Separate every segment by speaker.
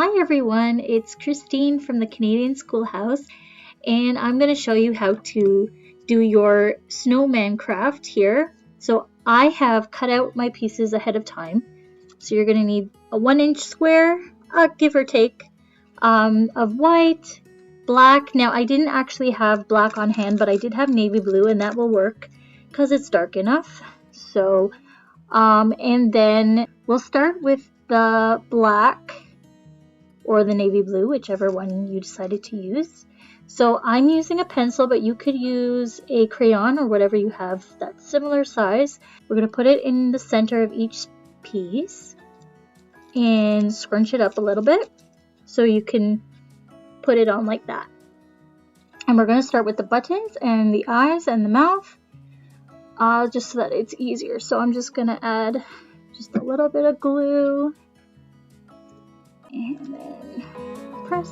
Speaker 1: Hi everyone, it's Christine from the Canadian Schoolhouse, and I'm going to show you how to do your snowman craft here. So I have cut out my pieces ahead of time. So you're going to need a 1-inch square, give or take, of white, black. Now I didn't actually have black on hand, but I did have navy blue, and that will work because it's dark enough. So, and then we'll start with the black or the navy blue, whichever one you decided to use. So I'm using a pencil, but you could use a crayon or whatever you have that's similar size. We're going to put it in the center of each piece and scrunch it up a little bit so you can put it on like that. And we're going to start with the buttons and the eyes and the mouth, just so that it's easier. So I'm just going to add just a little bit of glue and then press.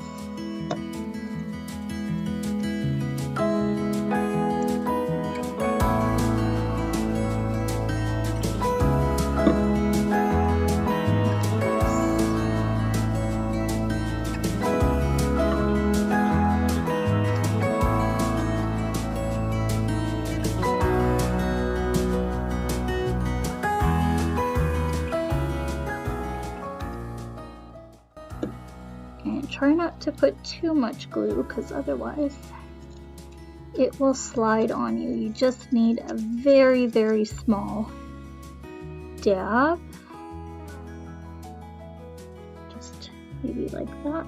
Speaker 1: And try not to put too much glue because otherwise it will slide on you. You just need a very, very small dab. Just maybe like that.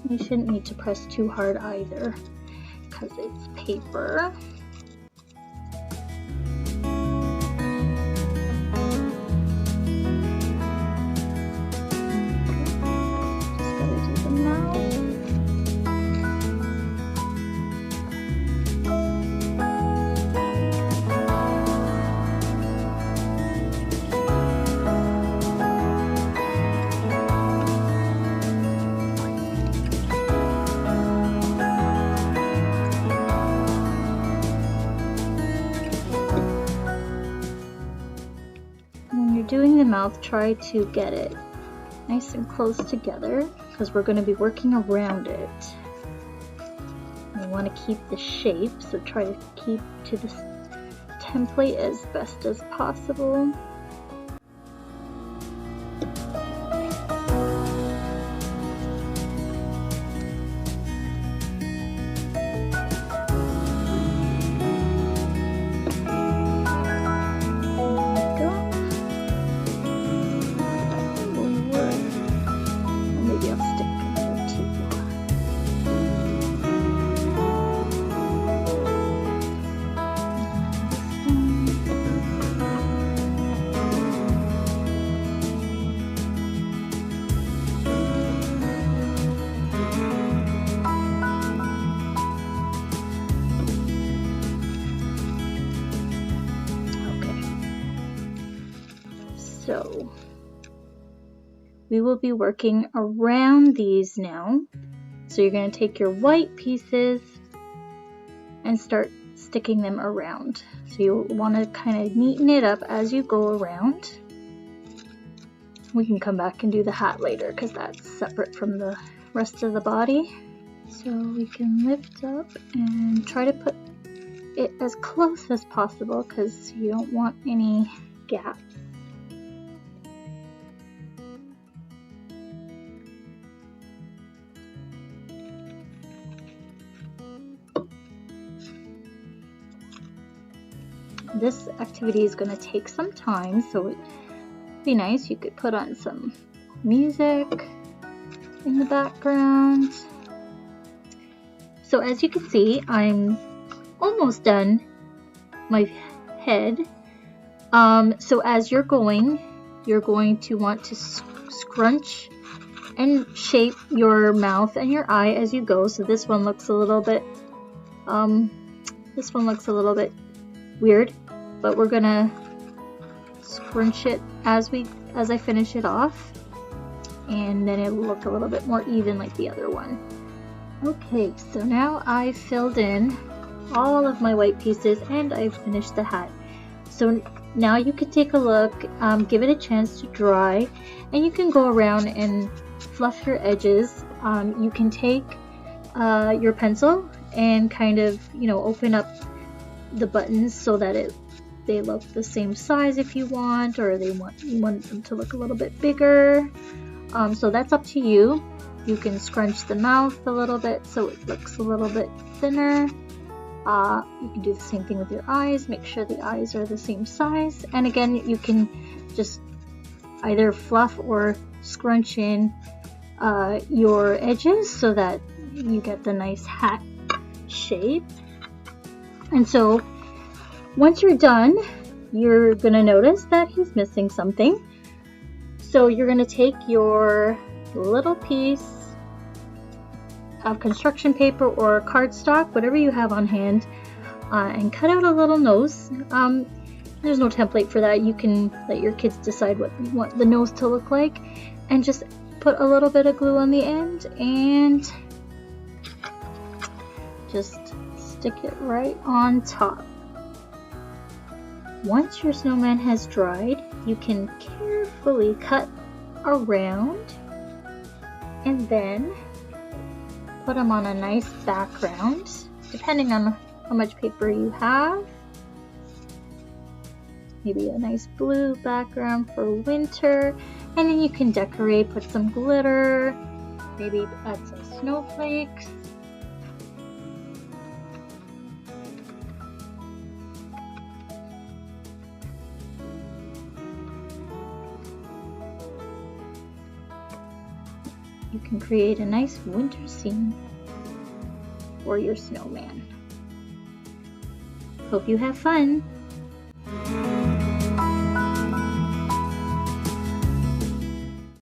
Speaker 1: You shouldn't need to press too hard either because it's paper. Doing the mouth, try to get it nice and close together because we're going to be working around it. We want to keep the shape, so try to keep to this template as best as possible. So we will be working around these now. So you're going to take your white pieces and start sticking them around. So you'll want to kind of neaten it up as you go around. We can come back and do the hat later because that's separate from the rest of the body. So we can lift up and try to put it as close as possible because you don't want any gaps. This activity is going to take some time, so it'd be nice you could put on some music in the background. So as you can see, I'm almost done my head. So as you're going to want to scrunch and shape your mouth and your eye as you go. So this one looks a little bit weird, but we're gonna scrunch it as I finish it off, and then it'll look a little bit more even like the other one. Okay, so now I've filled in all of my white pieces and I've finished the hat. So now you can take a look, give it a chance to dry, and you can go around and fluff your edges. You can take your pencil and kind of, open up the buttons so that they look the same size if you want, or you want them to look a little bit bigger. So that's up to you. You can scrunch the mouth a little bit so it looks a little bit thinner. You can do the same thing with your eyes. Make sure the eyes are the same size. And again, you can just either fluff or scrunch in your edges so that you get the nice hat shape. And so once you're done, you're going to notice that he's missing something. So you're going to take your little piece of construction paper or cardstock, whatever you have on hand, and cut out a little nose. There's no template for that. You can let your kids decide what you want the nose to look like, and just put a little bit of glue on the end and just stick it right on top. Once your snowman has dried, you can carefully cut around and then put them on a nice background, depending on how much paper you have. Maybe a nice blue background for winter, and then you can decorate, put some glitter, maybe add some snowflakes. You can create a nice winter scene for your snowman. Hope you have fun!